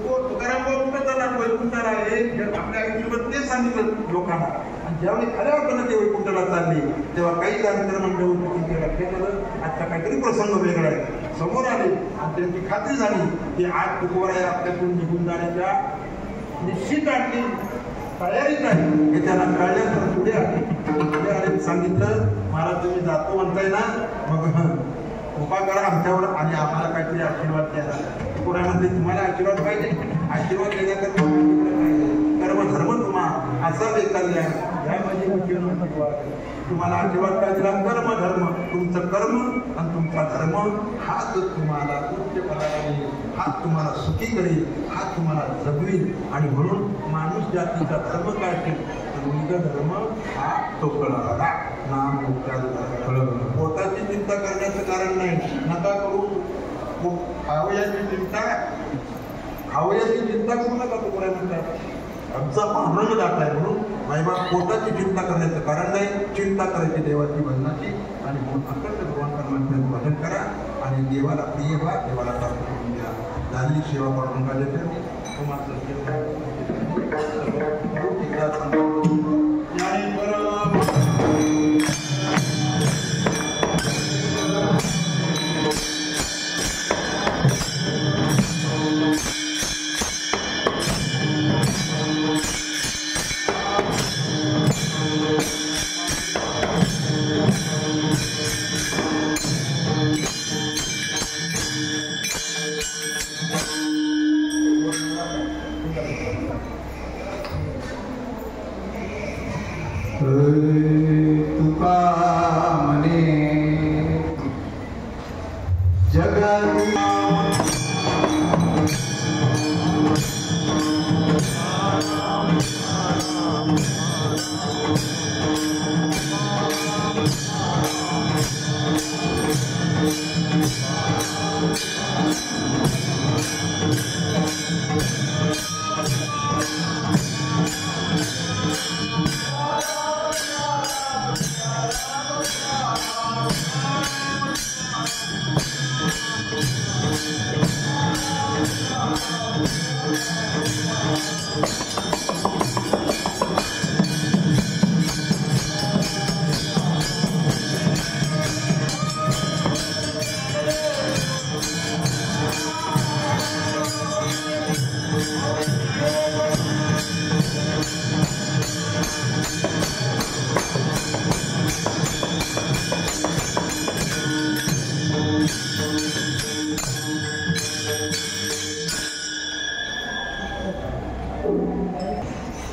तुकाराम कुठं जाणार वैकुंठाला हे आपल्या आयुष्यभर ते सांगितलं लोकांना. आणि ज्यावेळी खऱ्या अर्थानं ते वैकुंठाला चालले तेव्हा काही कार्यक्रम मंडळ लक्षात आलं आजचा काहीतरी प्रसंग वेगळा आहे समोर आले आणि त्यांची खात्री झाली की आज तुकोराय आपल्यातून निघून जाण्याच्या निश्चित आणखी तयारीच आहे हे त्यांना कळल्यानंतर पुढे आले सांगितलं महाराज तुम्ही जातो म्हणताय ना मग कृपा करा आमच्यावर आणि आम्हाला काहीतरी आशीर्वाद द्या. तुकोरामध्ये तुम्हाला आशीर्वाद पाहिजे आशीर्वाद देण्याकरता कर्म धर्म तुम्हाला असा बेकारल्या तुम्हाला आशीर्वाद पाहिजे कर्म धर्म तुमचं कर्म आणि तुमचा धर्म हाच तुम्हाला उच्च पदाला येईल हाच तुम्हाला सुखी करेल हाच तुम्हाला जगवेल. आणि म्हणून माणूस जातीचा धर्म काय असेल तर धर्म हा तो कळला नाम पोटाची चिंता करण्याचं कारण नाही. नका करू खावयाची चिंता करू नका तुकडा म्हणतात आमचा पांढरंग जात आहे म्हणून माईबाप पोटाची चिंता करण्याचं कारण नाही. चिंता करायची देवाची भजनाची आणि म्हणून अखंड भगवान परमात्म्याचं भजन करा आणि देवाला प्रिय व्हा देवाला प्राप्त करून द्या. झालेली सेवा पांडुरंगाच्या Oh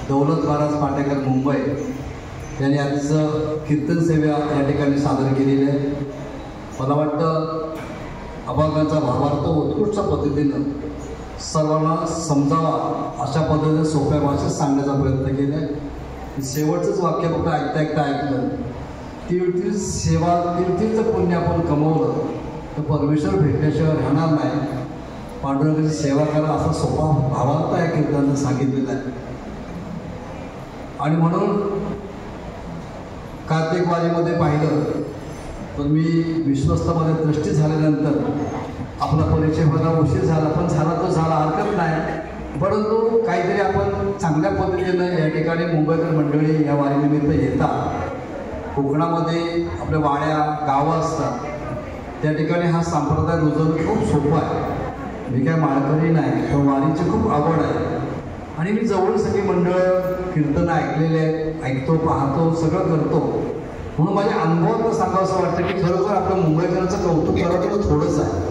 दौलत महाराज पाटेकर मुंबई यांनी आजचं कीर्तन सेवा या ठिकाणी सादर केलेली आहे. मला वाटतं अभंगाचा भावार्थ उत्कृष्ट पद्धतीनं सर्वांना समजावा अशा पद्धतीने सोप्या भाषेत सांगण्याचा प्रयत्न केला आहे. शेवटचंच वाक्य फक्त ऐकता ऐकलं, तीर्थील सेवा तीर्थीचं पुण्य आपण कमवलं तर परमेश्वर भेटल्याशिवाय राहणार नाही. पांडुरंगाची सेवा करा असा सोपा भावार्थ या कीर्तनानं सांगितलेला आहे. आणि म्हणून कार्तिक वारीमध्ये पाहिलं तर मी विश्वस्तामध्ये दृष्टी झाल्यानंतर आपला परिचय व्हायला उशीर झाला, पण झाला तो झाला, हरकत नाही. परंतु काहीतरी आपण चांगल्या पद्धतीनं या ठिकाणी मुंबईकर मंडळी या वारीनिमित्त येतात. कोकणामध्ये आपल्या वाड्या गावं असतात, त्या ठिकाणी हा संप्रदाय रुजवणं खूप सोपं आहे. मी काय माळकरी नाही, पण वारीची खूप आवड आहे. आणि मी जवळ सगळी मंडळ कीर्तन ऐकलेले आहेत, ऐकतो, पाहतो, सगळं करतो. म्हणून माझ्या अनुभवात सांगावं असं वाटतं की खरोखर आपलं मुंबईकरांचं कौतुक करावं थोडंच आहे.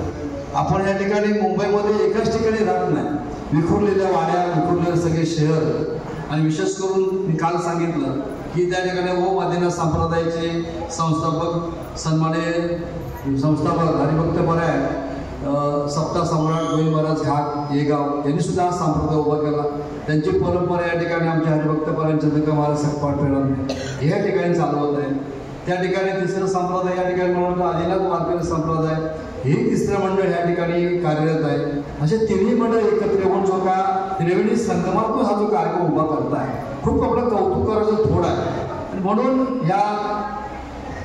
आपण या ठिकाणी मुंबईमध्ये एकाच ठिकाणी राहत नाही, विखुरलेल्या वाड्या, विखुरलेले सगळे शहर. आणि विशेष करून मी काल सांगितलं की त्या ठिकाणी ओम आदिनाथ संप्रदायाचे संस्थापक सन्माननीय संस्थापक हरिभक्त परायण सप्ताह सम्राट गोविंद महाराज घाट येगाव यांनी सुद्धा हा संप्रदाय उभा केला. त्यांची परंपरा या ठिकाणी आमचे हरिभक्त परायण चंद्रका महाराज सकपाट फेडा या ठिकाणी चालवत आहे. त्या ठिकाणी तिसरं संप्रदाय या ठिकाणी म्हणून आदिनाथ वारकरी संप्रदाय हे तिसरं मंडळ या ठिकाणी कार्यरत आहे. असे तिन्ही मंडळ एकत्र येऊन जो का त्रिवेणी संगमातून हा जो कार्यक्रम उभा करत आहे, खूप आपलं कौतुक करायचं थोडं आहे. आणि म्हणून या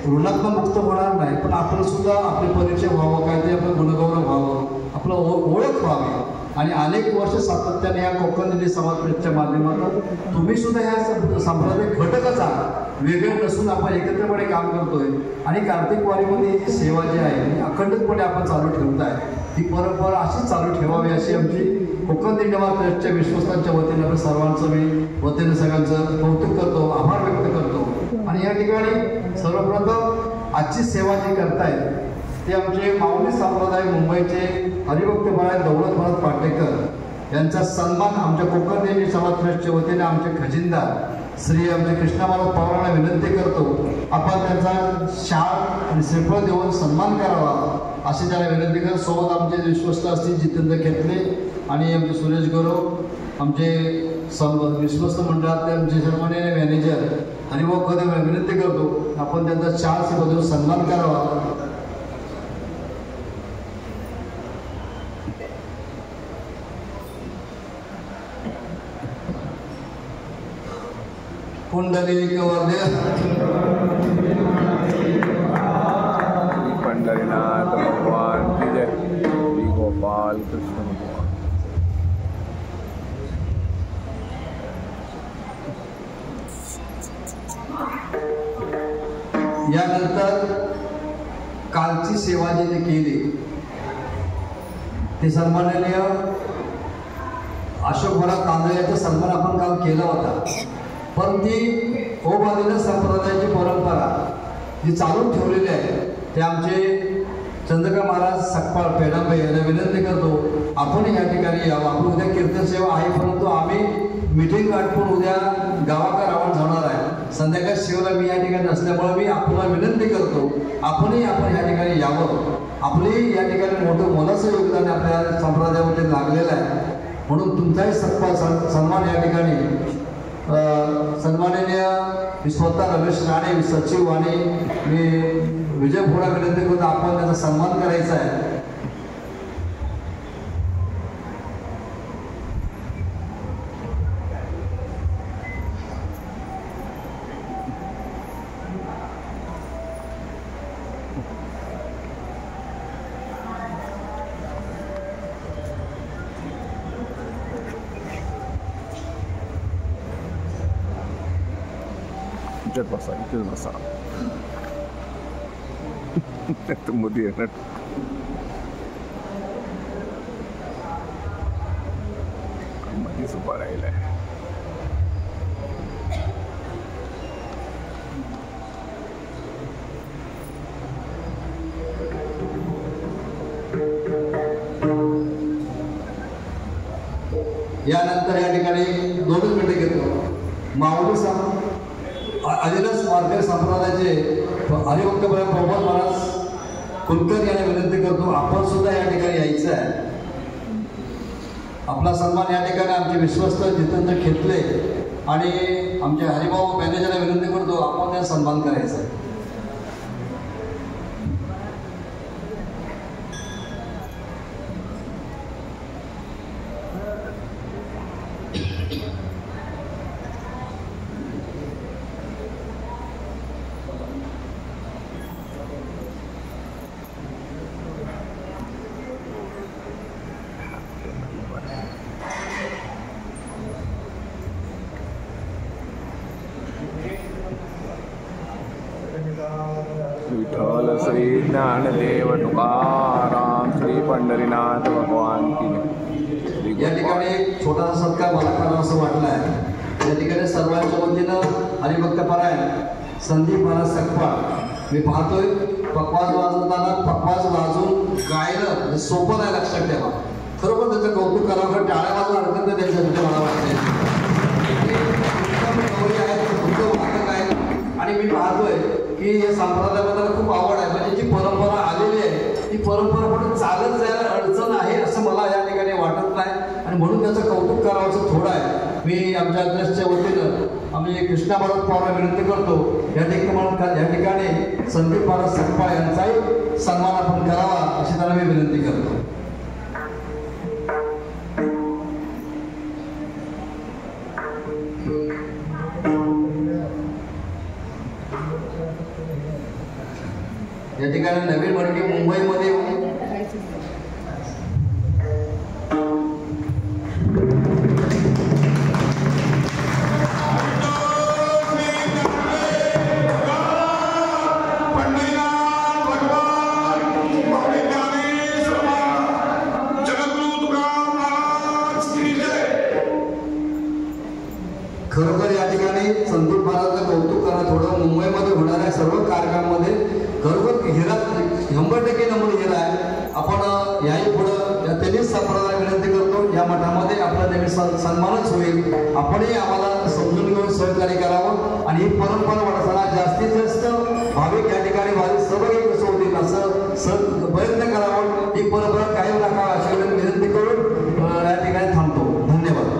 ऋणात्मक मुक्त होणार नाही, पण आपण सुद्धा आपले परिचय व्हावं, काहीतरी आपलं गुणगौरव व्हावं, आपलं ओळख व्हावी. आणि अनेक वर्ष सातत्याने या कोकण दिंडी समाजच्या माध्यमातून तुम्ही सुद्धा ह्या संप्रदाय घटकच आहात, वेगळे नसून आपण एकत्रपणे काम करतोय. आणि कार्तिक वारीमध्ये ही सेवा जी आहे ही अखंडितपणे आपण चालू ठेवत आहे. ही परंपरा अशीच चालू ठेवावी अशी आमची कोकण दिंडी ट्रस्टच्या विश्वस्तांच्या वतीने आपण सर्वांचं मी वतीने सगळ्यांचं कौतुक करतो, आभार व्यक्त करतो. आणि या ठिकाणी सर्वप्रथम आजची सेवा जी करतायत ते आमचे माऊली संप्रदाय मुंबईचे हरिभक्त परायण दौलत महाराज पाटेकर यांचा सन्मान आमच्या कोकण दिंडी सभा ट्रस्टच्या वतीने आमचे खजिनदार श्री आमचे कृष्णा महाराज पवारांना विनंती करतो, आपण त्यांचा शाल आणि श्रीफळ देऊन सन्मान करावा अशी त्याला विनंती करत. सोबत आमचे विश्वस्त असतील जितेंद्र खेतले आणि आमचे सुरेश गौरव, आमचे विश्वस्त मंडळातले आमचे सन्माननीय मॅनेजर हरिभाऊ कदम विनंती करतो आपण त्यांचा शाल श्रीफळ देऊन सन्मान करावा. पुंडलिक वरदे पंढरीनाथ भगवान की जय. श्री गोपाल कृष्ण भगवान. यानंतर कालची सेवा जी केली ते सन्माननीय अशोक महाराज तांदळे यांचा सन्मान आपण काल केला होता. पण ती ओम आदिनाथ संप्रदायाची परंपरा जी चालून ठेवलेली आहे ते आमचे चंद्रका महाराज सकपाळ पेडांबे यांना विनंती करतो आपण या ठिकाणी यावं. आपण उद्या कीर्तन सेवा आहे, परंतु आम्ही मिटिंग गाठून उद्या गावाकडे रावण जाणार आहे. संध्याकाळ सेवेला मी या ठिकाणी नसल्यामुळे मी आपल्याला विनंती करतो आपण या ठिकाणी यावं. आपली या ठिकाणी मोठं मोलाचं योगदान आपल्या संप्रदायामध्ये लागलेलं आहे. म्हणून तुमचाही सन्मान या ठिकाणी सन्माननीय स्वतः रमेश राणे सचिव आणि मी विजय फोडा विनंती करतो आपण त्याचा सन्मान करायचा आहे. इथेच बसा मध्ये येणार. मध्येच उभा राहिलाय. यानंतर या ठिकाणी 2 मिनिटं घेतो. माऊली आदिदास वारकरी संप्रदायाचे हरिभक्त प्रभुपाद महाराज कुलकर्णी यांना विनंती करतो, आपण सुद्धा या ठिकाणी यायचं आहे. आपला सन्मान या ठिकाणी आमचे विश्वस्त जितेंद्र खेतले आणि आमचे हरिभाऊ मॅनेजरला विनंती करतो, आपण त्यांना सन्मान करायचा आहे. विठ्ठल श्री ज्ञानदेव तुकाराम श्री पंढरीनाथ भगवान की. या ठिकाणी एक छोटासा सत्कार मला करावा असं वाटलं आहे. या ठिकाणी सर्वांच्या वतीनं हरिभक्तपरायण संदीप महाराज सकपाळ मी पाहतोय. पकवाज वाजवताना पकवाज वाजून गायलं सोपं नाही, लक्षात ठेवा. खरोखर त्याचं कौतुक करावं, टाळ्या वाजून हरकत नाही त्यांच्यासाठी मला वाटते. वादक आहे आणि मी पाहतोय की या संप्रदायाबद्दल खूप आवड आहे. म्हणजे जी परंपरा आलेली आहे ती परंपरा पण चालत जायला अडचण आहे असं मला या ठिकाणी वाटत नाही आणि म्हणून त्याचं कौतुक करावं थोडं आहे. मी आमच्या अध्यक्षच्या वतीनं आम्ही कृष्णा महाराज पवारला विनंती करतो, या ठिकाणी संदीप महाराज सकपाळ यांचाही सन्मान आपण करावा अशी त्यांना मी विनंती करतो. या ठिकाणी नवीन मडकी मुंबईमध्ये खरोखर या ठिकाणी संदीप महाराजचं कौतुक करा थोडं. मुंबईमध्ये होणाऱ्या सर्व कार्यक्रमामध्ये खरोखर हिरा 100% नंबर हिरा आहे. आपण याही पुढं या त्यांनीच संप्रदायाला विनंती करतो, या मठामध्ये आपला नेहमी सन्मानच होईल. आपणही आम्हाला समजून घेऊन सहकार्य करावं आणि ही परंपरा वाढवताना जास्तीत जास्त भाविक या ठिकाणी वारी सहभागी कसं होतील असं प्रयत्न करावं. ही परंपरा कायम राखावी अशी विनंती करून या ठिकाणी थांबतो. धन्यवाद.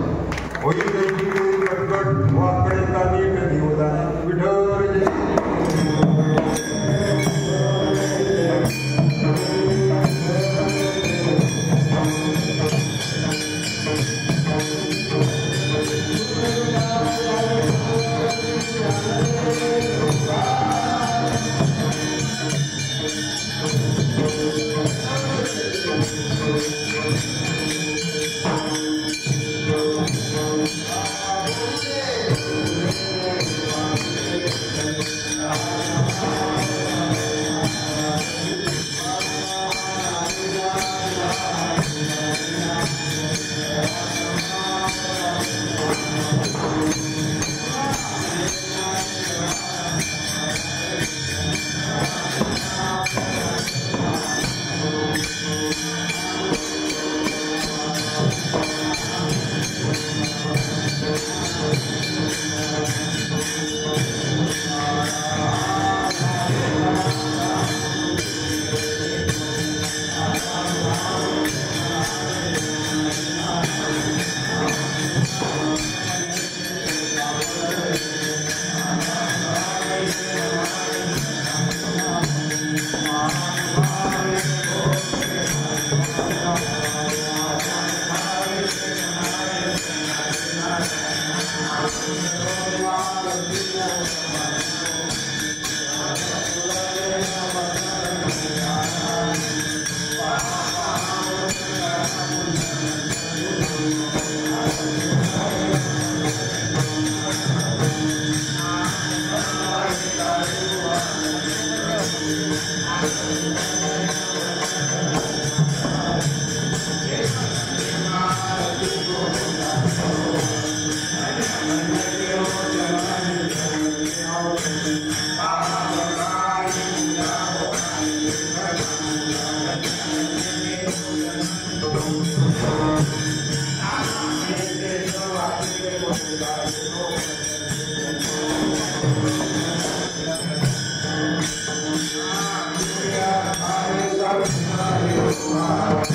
स्वाहा